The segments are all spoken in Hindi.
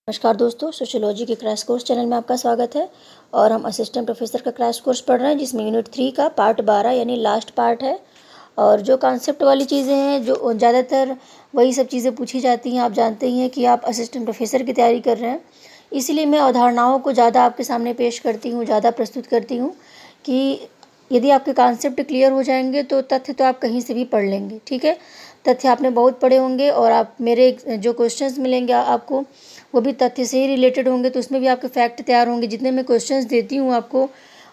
नमस्कार दोस्तों, सोशियोलॉजी के क्रैश कोर्स चैनल में आपका स्वागत है। और हम असिस्टेंट प्रोफेसर का क्रैश कोर्स पढ़ रहे हैं, जिसमें यूनिट 3 का पार्ट 12 यानी लास्ट पार्ट है। और जो कॉन्सेप्ट वाली चीज़ें हैं, जो ज़्यादातर वही सब चीज़ें पूछी जाती हैं। आप जानते ही हैं कि आप असिस्टेंट प्रोफेसर की तैयारी कर रहे हैं, इसीलिए मैं अवधारणाओं को ज़्यादा आपके सामने पेश करती हूँ, ज़्यादा प्रस्तुत करती हूँ कि यदि आपके कॉन्सेप्ट क्लियर हो जाएंगे तो तथ्य तो आप कहीं से भी पढ़ लेंगे। ठीक है, तथ्य आपने बहुत पढ़े होंगे और आप मेरे जो क्वेश्चंस मिलेंगे आपको वो भी तथ्य से ही रिलेटेड होंगे, तो उसमें भी आपके फैक्ट तैयार होंगे। जितने मैं क्वेश्चंस देती हूँ आपको,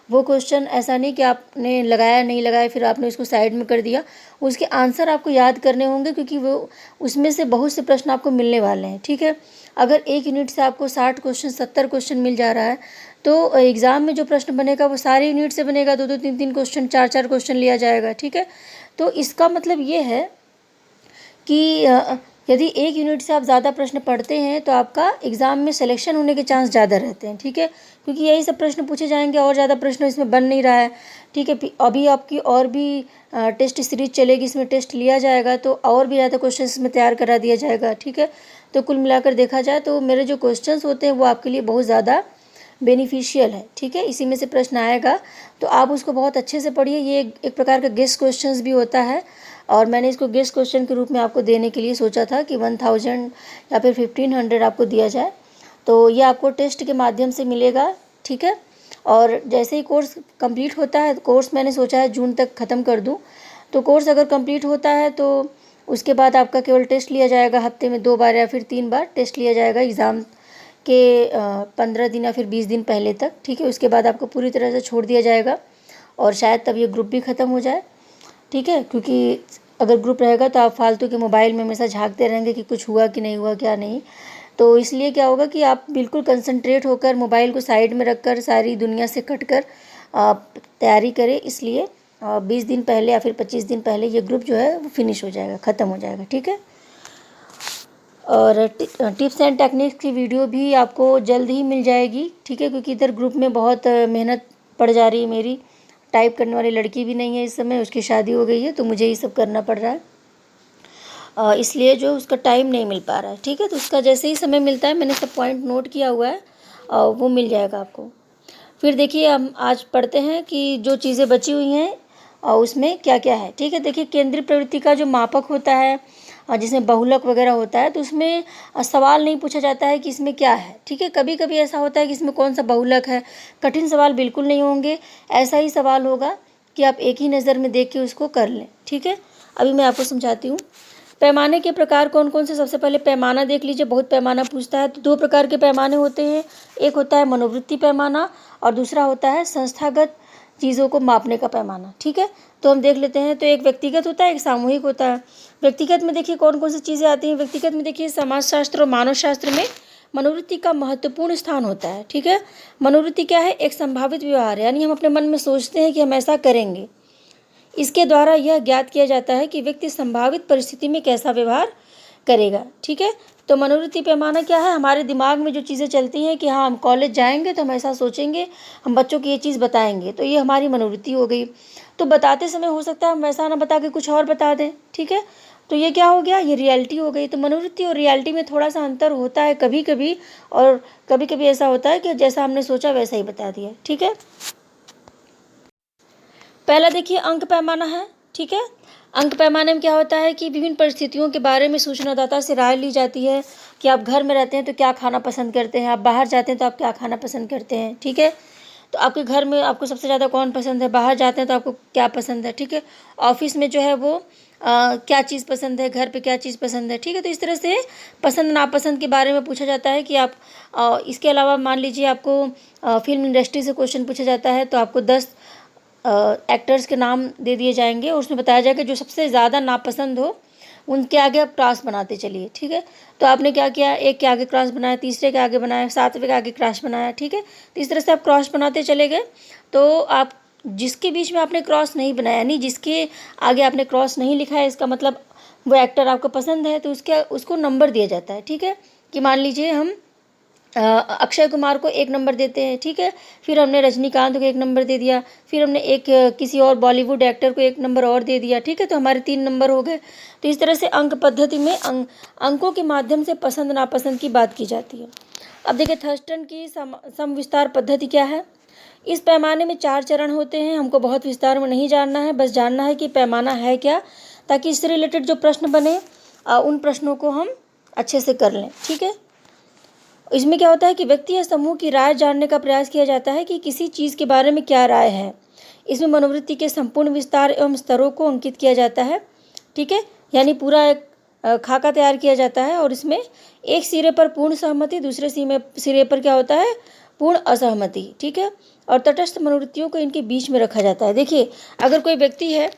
वो क्वेश्चन ऐसा नहीं कि आपने लगाया नहीं लगाया फिर आपने उसको साइड में कर दिया, उसके आंसर आपको याद करने होंगे, क्योंकि वो उसमें से बहुत से प्रश्न आपको मिलने वाले हैं। ठीक है, अगर एक यूनिट से आपको 60 क्वेश्चन 70 क्वेश्चन मिल जा रहा है तो एग्ज़ाम में जो प्रश्न बनेगा वो सारे यूनिट से बनेगा। 2-2 3-3 क्वेश्चन 4-4 क्वेश्चन लिया जाएगा। ठीक है, तो इसका मतलब ये है कि यदि एक यूनिट से आप ज़्यादा प्रश्न पढ़ते हैं तो आपका एग्ज़ाम में सिलेक्शन होने के चांस ज़्यादा रहते हैं। ठीक है, क्योंकि यही सब प्रश्न पूछे जाएंगे और ज़्यादा प्रश्न इसमें बन नहीं रहा है। ठीक है, अभी आपकी और भी टेस्ट सीरीज चलेगी, इसमें टेस्ट लिया जाएगा तो और भी ज़्यादा क्वेश्चन इसमें तैयार करा दिया जाएगा। ठीक है, तो कुल मिलाकर देखा जाए तो मेरे जो क्वेश्चन होते हैं वो आपके लिए बहुत ज़्यादा बेनिफिशियल है। ठीक है, इसी में से प्रश्न आएगा तो आप उसको बहुत अच्छे से पढ़िए। ये एक प्रकार का गेस्ट क्वेश्चंस भी होता है और मैंने इसको गेस्ट क्वेश्चन के रूप में आपको देने के लिए सोचा था कि 1000 या फिर 1500 आपको दिया जाए, तो ये आपको टेस्ट के माध्यम से मिलेगा। ठीक है, और जैसे ही कोर्स कंप्लीट होता है, कोर्स मैंने सोचा है जून तक ख़त्म कर दूं, तो कोर्स अगर कंप्लीट होता है तो उसके बाद आपका केवल टेस्ट लिया जाएगा। हफ्ते में 2 बार या फिर 3 बार टेस्ट लिया जाएगा एग्ज़ाम के 15 दिन या फिर 20 दिन पहले तक। ठीक है, उसके बाद आपको पूरी तरह से छोड़ दिया जाएगा और शायद तब ये ग्रुप भी ख़त्म हो जाए। ठीक है, क्योंकि अगर ग्रुप रहेगा तो आप फालतू के मोबाइल में हमेशा झांकते रहेंगे कि कुछ हुआ कि नहीं हुआ, क्या नहीं। तो इसलिए क्या होगा कि आप बिल्कुल कंसंट्रेट होकर मोबाइल को साइड में रखकर सारी दुनिया से कटकर आप तैयारी करें। इसलिए 20 दिन पहले या फिर 25 दिन पहले ये ग्रुप जो है वो फिनिश हो जाएगा, ख़त्म हो जाएगा। ठीक है, और टिप्स एंड टेक्निक्स की वीडियो भी आपको जल्द ही मिल जाएगी। ठीक है, क्योंकि इधर ग्रुप में बहुत मेहनत पड़ जा रही है। मेरी टाइप करने वाली लड़की भी नहीं है इस समय, उसकी शादी हो गई है तो मुझे ये सब करना पड़ रहा है, इसलिए जो उसका टाइम नहीं मिल पा रहा है। ठीक है, तो उसका जैसे ही समय मिलता है, मैंने सब पॉइंट नोट किया हुआ है और वो मिल जाएगा आपको। फिर देखिए, हम आज पढ़ते हैं कि जो चीज़ें बची हुई हैं और उसमें क्या क्या है। ठीक है, देखिए केंद्रीय प्रवृत्ति का जो मापक होता है और जिसमें बहुलक वगैरह होता है, तो उसमें सवाल नहीं पूछा जाता है कि इसमें क्या है। ठीक है, कभी कभी ऐसा होता है कि इसमें कौन सा बहुलक है। कठिन सवाल बिल्कुल नहीं होंगे, ऐसा ही सवाल होगा कि आप एक ही नज़र में देख के उसको कर लें। ठीक है, अभी मैं आपको समझाती हूँ। पैमाने के प्रकार कौन कौन से, सबसे पहले पैमाना देख लीजिए। बहुत पैमाना पूछता है तो 2 प्रकार के पैमाने होते हैं, एक होता है मनोवृत्ति पैमाना और दूसरा होता है संस्थागत चीज़ों को मापने का पैमाना। ठीक है, तो हम देख लेते हैं। तो एक व्यक्तिगत होता है, एक सामूहिक होता है। व्यक्तिगत में देखिए कौन कौन सी चीज़ें आती हैं। व्यक्तिगत में देखिए समाजशास्त्र और मानव शास्त्र में मनोवृत्ति का महत्वपूर्ण स्थान होता है। ठीक है, मनोवृत्ति क्या है? एक संभावित व्यवहार, यानी हम अपने मन में सोचते हैं कि हम ऐसा करेंगे। इसके द्वारा यह ज्ञात किया जाता है कि व्यक्ति संभावित परिस्थिति में कैसा व्यवहार करेगा। ठीक है, तो मनोवृत्ति पैमाना क्या है? हमारे दिमाग में जो चीज़ें चलती हैं कि हाँ हम कॉलेज जाएंगे तो हम ऐसा सोचेंगे, हम बच्चों की ये चीज़ बताएंगे, तो ये हमारी मनोवृत्ति हो गई। तो बताते समय हो सकता है हम वैसा ना बता के कुछ और बता दें। ठीक है, तो ये क्या हो गया? ये रियलिटी हो गई। तो मनोवृत्ति और रियलिटी में थोड़ा सा अंतर होता है कभी कभी, और कभी कभी ऐसा होता है कि जैसा हमने सोचा वैसा ही बता दिया। ठीक है, पहला देखिए अंक पैमाना है। ठीक है, अंक पैमाने में क्या होता है कि विभिन्न परिस्थितियों के बारे में सूचनादाता से राय ली जाती है कि आप घर में रहते हैं तो क्या खाना पसंद करते हैं, आप बाहर जाते हैं तो आप क्या खाना पसंद करते हैं। ठीक है, तो आपके घर में आपको सबसे ज़्यादा कौन पसंद है, बाहर जाते हैं तो आपको क्या पसंद है। ठीक है, ऑफिस में जो है वो क्या चीज़ पसंद है, घर पे क्या चीज़ पसंद है। ठीक है, तो इस तरह से पसंद नापसंद के बारे में पूछा जाता है कि आप इसके अलावा मान लीजिए आपको फिल्म इंडस्ट्री से क्वेश्चन पूछा जाता है तो आपको 10 एक्टर्स के नाम दे दिए जाएंगे और उसमें बताया जाएगा जो सबसे ज़्यादा नापसंद हो उनके आगे आप क्रॉस बनाते चलिए। ठीक है, तो आपने क्या किया, एक के आगे क्रॉस बनाया, तीसरे के आगे बनाया, 7वें के आगे क्रॉस बनाया। ठीक है, तो इस तरह से आप क्रॉस बनाते चले गए। तो आप जिसके बीच में आपने क्रॉस नहीं बनाया, यानी जिसके आगे आपने क्रॉस नहीं लिखा है, इसका मतलब वो एक्टर आपको पसंद है, तो उसको नंबर दिया जाता है। ठीक है, कि मान लीजिए हम अक्षय कुमार को 1 नंबर देते हैं। ठीक है, फिर हमने रजनीकांत को 1 नंबर दे दिया, फिर हमने किसी और बॉलीवुड एक्टर को 1 नंबर और दे दिया। ठीक है, तो हमारे 3 नंबर हो गए। तो इस तरह से अंक पद्धति में अंकों के माध्यम से पसंद नापसंद की बात की जाती है। अब देखिए थर्स्टन की सम विस्तार पद्धति क्या है। इस पैमाने में 4 चरण होते हैं। हमको बहुत विस्तार में नहीं जानना है, बस जानना है कि पैमाना है क्या, ताकि इससे रिलेटेड जो प्रश्न बने उन प्रश्नों को हम अच्छे से कर लें। ठीक है, इसमें क्या होता है कि व्यक्ति या समूह की राय जानने का प्रयास किया जाता है कि किसी चीज़ के बारे में क्या राय है। इसमें मनोवृत्ति के संपूर्ण विस्तार एवं स्तरों को अंकित किया जाता है। ठीक है, यानी पूरा एक खाका तैयार किया जाता है और इसमें एक सिरे पर पूर्ण सहमति, दूसरे सिरे पर क्या होता है, पूर्ण असहमति। ठीक है, और तटस्थ मनोवृत्तियों को इनके बीच में रखा जाता है। देखिए, अगर कोई व्यक्ति है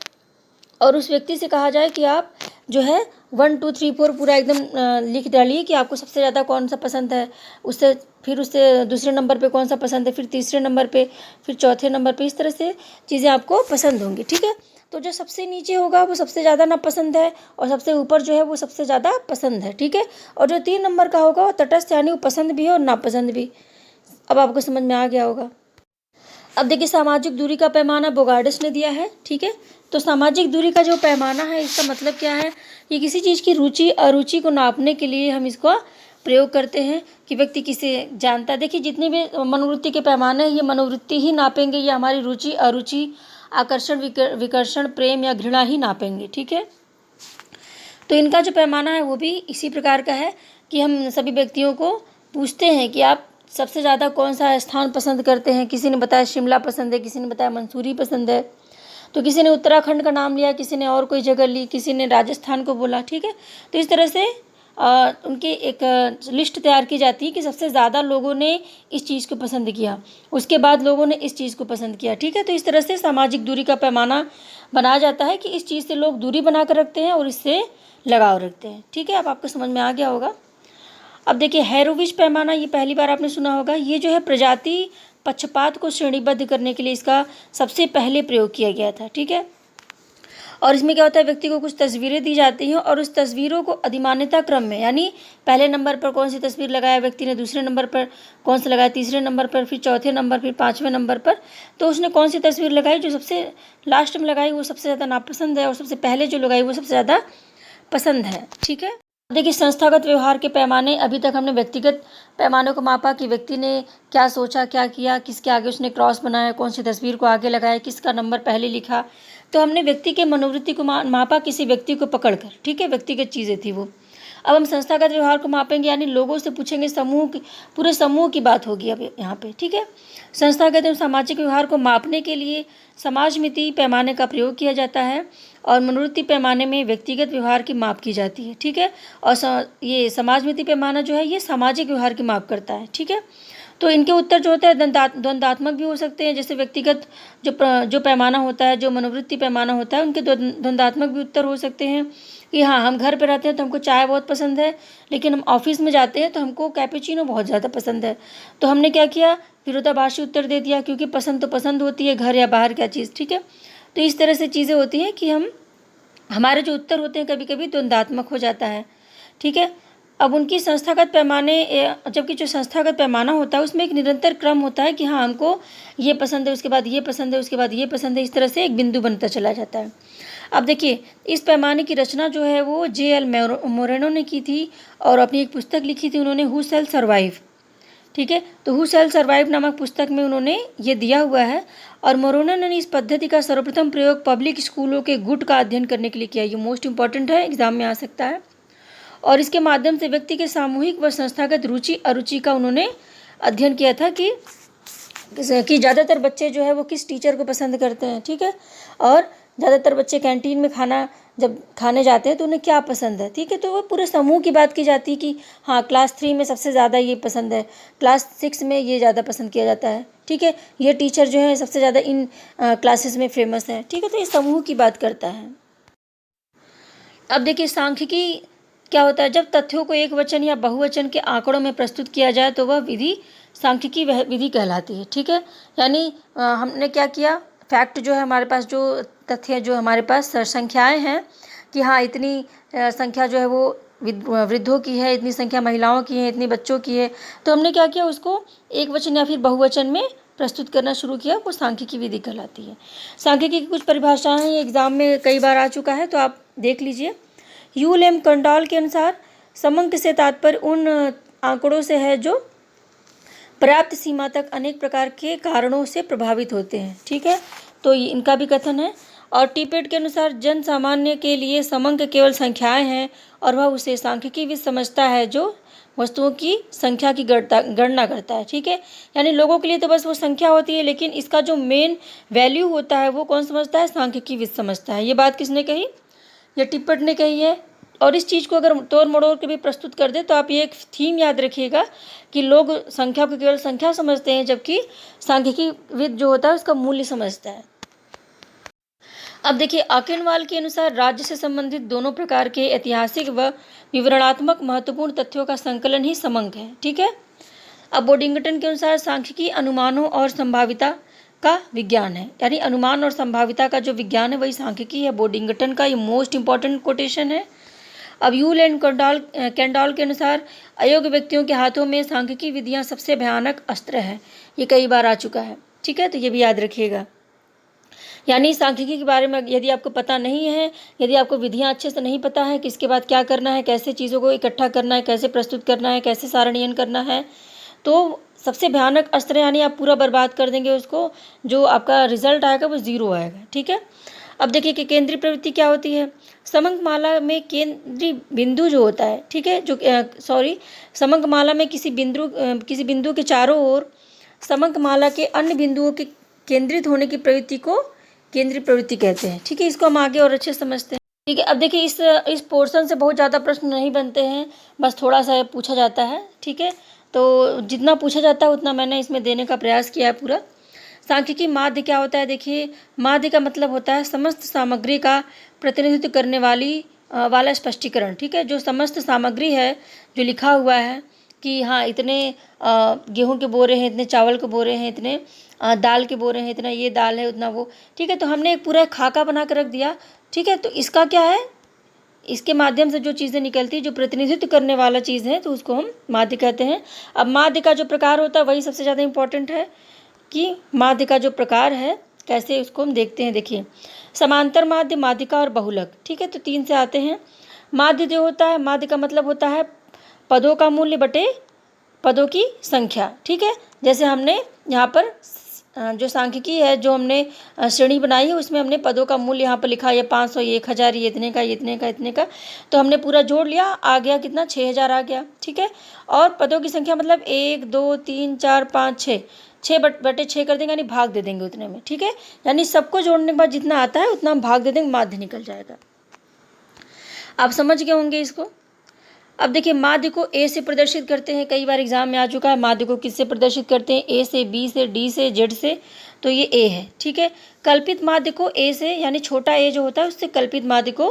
और उस व्यक्ति से कहा जाए कि आप जो है 1 2 3 4 पूरा एकदम लिख डालिए कि आपको सबसे ज़्यादा कौन सा पसंद है, उससे दूसरे नंबर पे कौन सा पसंद है, फिर तीसरे नंबर पे, फिर चौथे नंबर पे, इस तरह से चीज़ें आपको पसंद होंगी। ठीक है, तो जो सबसे नीचे होगा वो सबसे ज़्यादा नापसंद है और सबसे ऊपर जो है वो सबसे ज़्यादा पसंद है। ठीक है, और जो 3 नंबर का होगा वो तटस्थ, यानी वो पसंद भी है और नापसंद भी। अब आपको समझ में आ गया होगा। अब देखिए सामाजिक दूरी का पैमाना बोगार्डिस ने दिया है। ठीक है, तो सामाजिक दूरी का जो पैमाना है इसका मतलब क्या है, कि किसी चीज़ की रुचि अरुचि को नापने के लिए हम इसका प्रयोग करते हैं कि व्यक्ति किसे जानता है। देखिए जितने भी मनोवृत्ति के पैमाने हैं ये मनोवृत्ति ही नापेंगे, ये हमारी रुचि अरुचि, आकर्षण विकर्षण, प्रेम या घृणा ही नापेंगे। ठीक है, तो इनका जो पैमाना है वो भी इसी प्रकार का है कि हम सभी व्यक्तियों को पूछते हैं कि आप सबसे ज़्यादा कौन सा स्थान पसंद करते हैं। किसी ने बताया शिमला पसंद है, किसी ने बताया मंसूरी पसंद है, तो किसी ने उत्तराखंड का नाम लिया, किसी ने और कोई जगह ली, किसी ने राजस्थान को बोला। ठीक है, तो इस तरह से उनकी एक लिस्ट तैयार की जाती है कि सबसे ज़्यादा लोगों ने इस चीज़ को पसंद किया, उसके बाद लोगों ने इस चीज़ को पसंद किया। ठीक है, तो इस तरह से सामाजिक दूरी का पैमाना बनाया जाता है कि इस चीज़ से लोग दूरी बना कर रखते हैं और इससे लगाव रखते हैं। ठीक है, अब आपको समझ में आ गया होगा। अब देखिए हैरोविच पैमाना, ये पहली बार आपने सुना होगा। ये जो है प्रजाति पक्षपात को श्रेणीबद्ध करने के लिए इसका सबसे पहले प्रयोग किया गया था। ठीक है, और इसमें क्या होता है, व्यक्ति को कुछ तस्वीरें दी जाती हैं और उस तस्वीरों को अधिमान्यता क्रम में, यानी पहले नंबर पर कौन सी तस्वीर लगाया व्यक्ति ने, दूसरे नंबर पर कौन सा लगाया, तीसरे नंबर पर, फिर चौथे नंबर, फिर पाँचवें नंबर पर, तो उसने कौन सी तस्वीर लगाई, जो सबसे लास्ट में लगाई वो सबसे ज़्यादा नापसंद है और सबसे पहले जो लगाई वो सबसे ज़्यादा पसंद है। ठीक है, देखिए संस्थागत व्यवहार के पैमाने, अभी तक हमने व्यक्तिगत पैमाने को मापा कि व्यक्ति ने क्या सोचा, क्या किया, किसके आगे उसने क्रॉस बनाया, कौन सी तस्वीर को आगे लगाया, किसका नंबर पहले लिखा। तो हमने व्यक्ति के मनोवृत्ति को मापा किसी व्यक्ति को पकड़कर। ठीक है, व्यक्तिगत चीज़ें थी वो। अब हम संस्थागत व्यवहार को मापेंगे, यानी लोगों से पूछेंगे, पूरे समूह की बात होगी अब यहाँ पे। ठीक है, संस्थागत एवं सामाजिक व्यवहार को मापने के लिए समाजमिति पैमाने का प्रयोग किया जाता है और मनोवृत्ति पैमाने में व्यक्तिगत व्यवहार की माप की जाती है। ठीक है, और ये समाजमिति पैमाना जो है ये सामाजिक व्यवहार की माप करता है। ठीक है, तो इनके उत्तर जो होता है द्वंद्वात्मक भी हो सकते हैं। जैसे व्यक्तिगत जो पैमाना होता है, जो मनोवृत्ति पैमाना होता है, उनके द्वंद्वात्मक भी उत्तर हो सकते हैं कि हाँ, हम घर पे रहते हैं तो हमको चाय बहुत पसंद है, लेकिन हम ऑफिस में जाते हैं तो हमको कैपेचिनो बहुत ज़्यादा पसंद है। तो हमने क्या किया, विरोधाभासी उत्तर दे दिया, क्योंकि पसंद तो पसंद होती है, घर या बाहर क्या चीज़। ठीक है, तो इस तरह से चीज़ें होती हैं कि हमारे जो उत्तर होते हैं कभी कभी द्वंद्वात्मक हो जाता है। ठीक है, अब उनकी संस्थागत पैमाने, जबकि जो संस्थागत पैमाना होता है उसमें एक निरंतर क्रम होता है कि हाँ हमको ये पसंद है, उसके बाद ये पसंद है, उसके बाद ये पसंद है, इस तरह से एक बिंदु बनता चला जाता है। अब देखिए इस पैमाने की रचना जो है वो J.L. मोरेनो ने की थी और अपनी एक पुस्तक लिखी थी उन्होंने, हु शैल सर्वाइव। ठीक है, तो हु शैल सर्वाइव नामक पुस्तक में उन्होंने ये दिया हुआ है। और मोरेनो ने इस पद्धति का सर्वप्रथम प्रयोग पब्लिक स्कूलों के गुट का अध्ययन करने के लिए किया। ये मोस्ट इंपॉर्टेंट है, एग्जाम में आ सकता है। और इसके माध्यम से व्यक्ति के सामूहिक व संस्थागत रुचि अरुचि का उन्होंने अध्ययन किया था कि ज़्यादातर बच्चे जो है वो किस टीचर को पसंद करते हैं। ठीक है, और ज़्यादातर बच्चे कैंटीन में खाना जब खाने जाते हैं तो उन्हें क्या पसंद है। ठीक है, तो वो पूरे समूह की बात की जाती है कि हाँ क्लास 3 में सबसे ज़्यादा ये पसंद है, क्लास 6 में ये ज़्यादा पसंद किया जाता है। ठीक है, ये टीचर जो है सबसे ज़्यादा इन क्लासेस में फेमस है। ठीक है, तो ये समूह की बात करता है। अब देखिए सांख्यिकी क्या होता है, जब तथ्यों को एक वचन या बहुवचन के आंकड़ों में प्रस्तुत किया जाए तो वह विधि सांख्यिकी विधि कहलाती है। ठीक है, यानी हमने क्या किया, फैक्ट जो है हमारे पास, जो तथ्य जो हमारे पास संख्याएं हैं कि हाँ इतनी संख्या जो है वो वृद्धों की है, इतनी संख्या महिलाओं की है, इतनी बच्चों की है, तो हमने क्या किया, उसको एक वचन या फिर बहुवचन में प्रस्तुत करना शुरू किया, वो सांख्यिकी विधि कहलाती है। सांख्यिकी की कुछ परिभाषाएं हैं, एग्जाम में कई बार आ चुका है तो आप देख लीजिए। यूल एम कंडाल के अनुसार समंक से तात्पर्य उन आंकड़ों से है जो पर्याप्त सीमा तक अनेक प्रकार के कारणों से प्रभावित होते हैं। ठीक है, तो इनका भी कथन है। और टिपेट के अनुसार जन सामान्य के लिए समंक केवल संख्याएं हैं और वह उसे सांख्यिकी विद समझता है जो वस्तुओं की संख्या की गणना करता है। ठीक है, यानी लोगों के लिए तो बस वो संख्या होती है, लेकिन इसका जो मेन वैल्यू होता है वो कौन समझता है? सांख्यिकी विद समझता है। ये बात किसने कही? ये टिप्पट ने कही है। और इस चीज़ को अगर तोड़ मड़ोड़ के भी प्रस्तुत कर दे तो आप ये एक थीम याद रखिएगा कि लोग संख्या को केवल संख्या समझते हैं, जबकि सांख्यिकी विद जो होता है उसका मूल्य समझता है। अब देखिए, आकेनवाल के अनुसार राज्य से संबंधित दोनों प्रकार के ऐतिहासिक व विवरणात्मक महत्वपूर्ण तथ्यों का संकलन ही समंक है। ठीक है। अब बोडिंगटन के अनुसार सांख्यिकी अनुमानों और संभाविता का विज्ञान है, यानी अनुमान और संभाविता का जो विज्ञान है वही सांख्यिकी है। बोडिंगटन का ये मोस्ट इंपॉर्टेंट कोटेशन है। अब यूल एंड कैंडॉल के अनुसार अयोग्य व्यक्तियों के हाथों में सांख्यिकी विधियां सबसे भयानक अस्त्र है। ये कई बार आ चुका है। ठीक है, तो ये भी याद रखिएगा। यानी सांख्यिकी के बारे में यदि आपको पता नहीं है, यदि आपको विधियां अच्छे से नहीं पता है कि इसके बाद क्या करना है, कैसे चीज़ों को इकट्ठा करना है, कैसे प्रस्तुत करना है, कैसे सारणीयन करना है, तो सबसे भयानक अस्त्र, यानी आप पूरा बर्बाद कर देंगे उसको, जो आपका रिजल्ट आएगा वो ज़ीरो आएगा। ठीक है। अब देखिए कि केंद्रीय प्रवृत्ति क्या होती है। समंक माला में केंद्रीय बिंदु जो होता है, ठीक है, जो समंक माला में किसी बिंदु के चारों ओर समंक माला के अन्य बिंदुओं के केंद्रित होने की प्रवृत्ति को केंद्रीय प्रवृत्ति कहते हैं। ठीक है, इसको हम आगे और अच्छे समझते हैं। ठीक है, अब देखिए इस पोर्शन से बहुत ज़्यादा प्रश्न नहीं बनते हैं, बस थोड़ा सा पूछा जाता है। ठीक है, तो जितना पूछा जाता है उतना मैंने इसमें देने का प्रयास किया है पूरा। सांख्यिकी माध्य क्या होता है? देखिए, माध्य का मतलब होता है समस्त सामग्री का प्रतिनिधित्व करने वाला स्पष्टीकरण। ठीक है, जो समस्त सामग्री है, जो लिखा हुआ है कि हाँ इतने गेहूं के बोरे हैं, इतने चावल के बोरे हैं, इतने दाल के बोरे हैं, इतना ये दाल है, उतना वो। ठीक है, तो हमने एक पूरा खाका बना कर रख दिया। ठीक है, तो इसका क्या है, इसके माध्यम से जो चीज़ें निकलती, जो प्रतिनिधित्व करने वाला चीज़ है, तो उसको हम माध्य कहते हैं। अब माध्य का जो प्रकार होता है वही सबसे ज़्यादा इंपॉर्टेंट है कि माध्य का जो प्रकार है कैसे उसको हम देखते हैं। देखिए, समांतर माध्य, माध्यिका और बहुलक। ठीक है, तो 3 से आते हैं। माध्य जो होता है, माध्य का मतलब होता है पदों का मूल्य बटे पदों की संख्या। ठीक है, जैसे हमने यहाँ पर जो सांख्यिकी है, जो हमने श्रेणी बनाई है, उसमें हमने पदों का मूल्य यहाँ पर लिखा है 500, ये 1000, ये इतने का, ये इतने का, इतने का, तो हमने पूरा जोड़ लिया, आ गया कितना, 6000 आ गया। ठीक है, और पदों की संख्या मतलब 1 2 3 4 5 6, 6 बटे 6 कर देंगे, यानी भाग दे देंगे उतने में। ठीक है, यानी सबको जोड़ने के बाद जितना आता है उतना हम भाग दे देंगे, माध्य निकल जाएगा। आप समझ गए होंगे इसको। अब देखिए, माध्य को ए से प्रदर्शित करते हैं, कई बार एग्जाम में आ चुका है। माध्य को किससे प्रदर्शित करते हैं? ए से, बी से, डी से, जेड से, तो ये ए है। ठीक है, कल्पित माध्य को ए से, यानी छोटा ए जो होता है उससे कल्पित माध्य को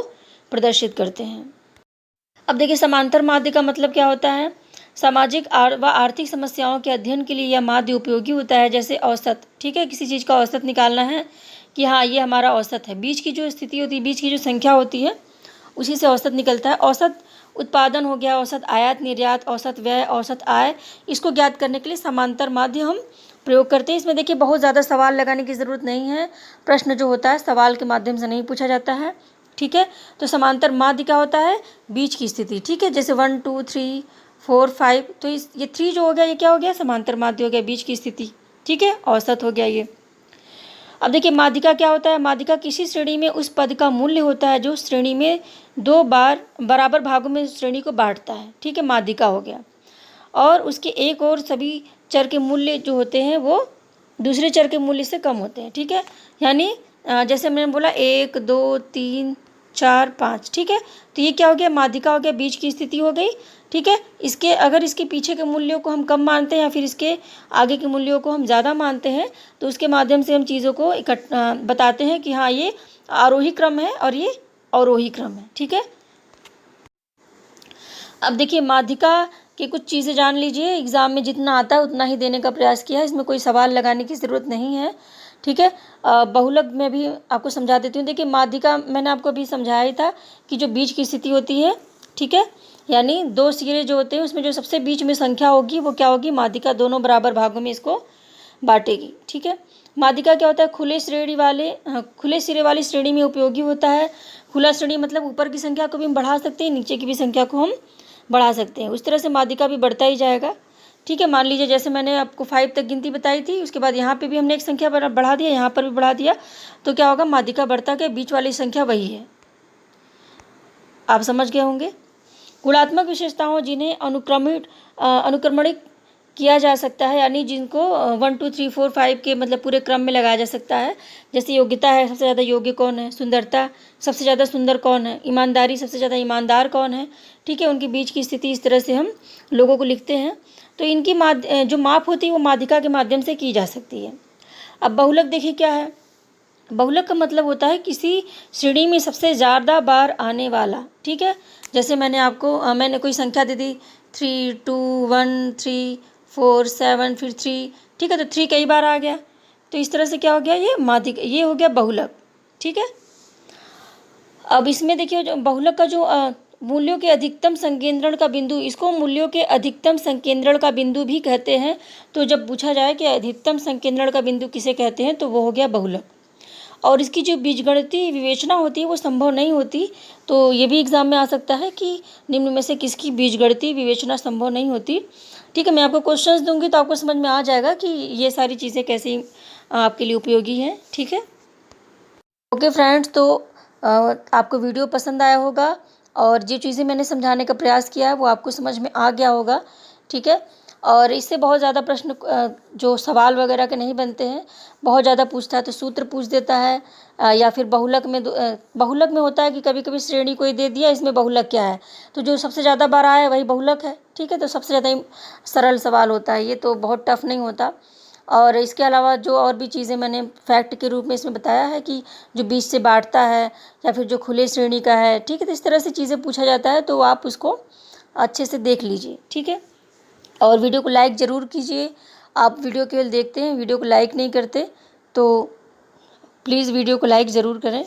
प्रदर्शित करते हैं। अब देखिए, समांतर माध्य का मतलब क्या होता है? सामाजिक व आर्थिक समस्याओं के अध्ययन के लिए यह माध्य उपयोगी होता है, जैसे औसत। ठीक है, किसी चीज़ का औसत निकालना है कि हाँ ये हमारा औसत है, बीच की जो स्थिति होती है, बीच की जो संख्या होती है, उसी से औसत निकलता है। औसत उत्पादन हो गया, औसत आयात निर्यात, औसत व्यय, औसत आय, इसको ज्ञात करने के लिए समांतर माध्य हम प्रयोग करते हैं। इसमें देखिए बहुत ज़्यादा सवाल लगाने की ज़रूरत नहीं है, प्रश्न जो होता है सवाल के माध्यम से नहीं पूछा जाता है। ठीक है, तो समांतर माध्य क्या होता है? बीच की स्थिति। ठीक है, जैसे 1 2 3 4 5, तो ये 3 जो हो गया, ये क्या हो गया? समांतर माध्य हो गया, बीच की स्थिति। ठीक है, औसत हो गया ये। अब देखिए, माध्यिका क्या होता है? माध्यिका किसी श्रेणी में उस पद का मूल्य होता है जो श्रेणी में 2 बार बराबर भागों में श्रेणी को बांटता है। ठीक है, माध्यिका हो गया। और उसके एक और सभी चर के मूल्य जो होते हैं वो दूसरे चर के मूल्य से कम होते हैं। ठीक है, यानी जैसे मैंने बोला 1 2 3 4 5। ठीक है, तो ये क्या हो गया? माध्यिका हो गया, बीच की स्थिति हो गई। ठीक है, अगर इसके पीछे के मूल्यों को हम कम मानते हैं या फिर इसके आगे के मूल्यों को हम ज़्यादा मानते हैं, तो उसके माध्यम से हम चीज़ों को बताते हैं कि हाँ ये आरोही क्रम है और ये अवरोही क्रम है। ठीक है, अब देखिए, माध्यिका की कुछ चीज़ें जान लीजिए। एग्ज़ाम में जितना आता है उतना ही देने का प्रयास किया है, इसमें कोई सवाल लगाने की ज़रूरत नहीं है। ठीक है, बहुलक में भी आपको समझा देती हूँ। देखिए, माध्यिका मैंने आपको अभी समझाया ही था कि जो बीच की स्थिति होती है, ठीक है, यानी 2 सिरे जो होते हैं उसमें जो सबसे बीच में संख्या होगी वो क्या होगी? माध्यिका दोनों बराबर भागों में इसको बांटेगी। ठीक है, माध्यिका क्या होता है? खुले सिरे वाली श्रेणी में उपयोगी होता है। खुला श्रेणी मतलब ऊपर की संख्या को भी हम बढ़ा सकते हैं, नीचे की भी संख्या को हम बढ़ा सकते हैं। उस तरह से माध्यिका भी बढ़ता ही जाएगा। ठीक है। मान लीजिए जैसे मैंने आपको 5 तक गिनती बताई थी, उसके बाद यहाँ पे भी हमने एक संख्या बढ़ा दिया, यहाँ पर भी बढ़ा दिया, तो क्या होगा, माध्यिका बढ़ता के बीच वाली संख्या वही है। आप समझ गए होंगे। गुणात्मक विशेषताओं जिन्हें अनुक्रमणिक किया जा सकता है, यानी जिनको 1 2 3 4 5 के मतलब पूरे क्रम में लगाया जा सकता है। जैसे योग्यता है, सबसे ज़्यादा योग्य कौन है, सुंदरता सबसे ज़्यादा सुंदर कौन है, ईमानदारी सबसे ज़्यादा ईमानदार कौन है, ठीक है। उनके बीच की स्थिति इस तरह से हम लोगों को लिखते हैं। तो इनकी जो माप होती है वो माध्यिका के माध्यम से की जा सकती है। अब बहुलक देखिए क्या है। बहुलक का मतलब होता है किसी श्रेणी में सबसे ज़्यादा बार आने वाला, ठीक है। जैसे मैंने कोई संख्या दे दी 3 2 1 3 4 7 फिर 3, ठीक है। तो 3 कई बार आ गया, तो इस तरह से क्या हो गया, ये हो गया बहुलक, ठीक है। अब इसमें देखिए जो बहुलक का जो मूल्यों के अधिकतम संकेंद्रण का बिंदु, इसको मूल्यों के अधिकतम संकेंद्रण का बिंदु भी कहते हैं। तो जब पूछा जाए कि अधिकतम संकेंद्रण का बिंदु किसे कहते हैं, तो वो हो गया बहुलक। और इसकी जो बीजगणितीय विवेचना होती है वो संभव नहीं होती। तो ये भी एग्जाम में आ सकता है कि निम्न में से किसकी बीजगणितीय विवेचना संभव नहीं होती, ठीक है। मैं आपको क्वेश्चंस दूंगी तो आपको समझ में आ जाएगा कि ये सारी चीज़ें कैसे आपके लिए उपयोगी हैं, ठीक है। ओके फ्रेंड्स, तो आपको वीडियो पसंद आया होगा और जो चीज़ें मैंने समझाने का प्रयास किया है वो आपको समझ में आ गया होगा, ठीक है। और इससे बहुत ज़्यादा प्रश्न जो सवाल वगैरह के नहीं बनते हैं। बहुत ज़्यादा पूछता है तो सूत्र पूछ देता है, या फिर बहुलक में होता है कि कभी कभी श्रेणी कोई दे दिया, इसमें बहुलक क्या है, तो जो सबसे ज़्यादा बार आया है वही बहुलक है, ठीक है। तो सबसे ज़्यादा ही सरल सवाल होता है ये, तो बहुत टफ नहीं होता। और इसके अलावा जो और भी चीज़ें मैंने फैक्ट के रूप में इसमें बताया है कि जो बीच से बांटता है या फिर जो खुले श्रेणी का है, ठीक है। तो इस तरह से चीज़ें पूछा जाता है, तो आप उसको अच्छे से देख लीजिए, ठीक है। और वीडियो को लाइक ज़रूर कीजिए। आप वीडियो केवल देखते हैं, वीडियो को लाइक नहीं करते, तो प्लीज़ वीडियो को लाइक ज़रूर करें।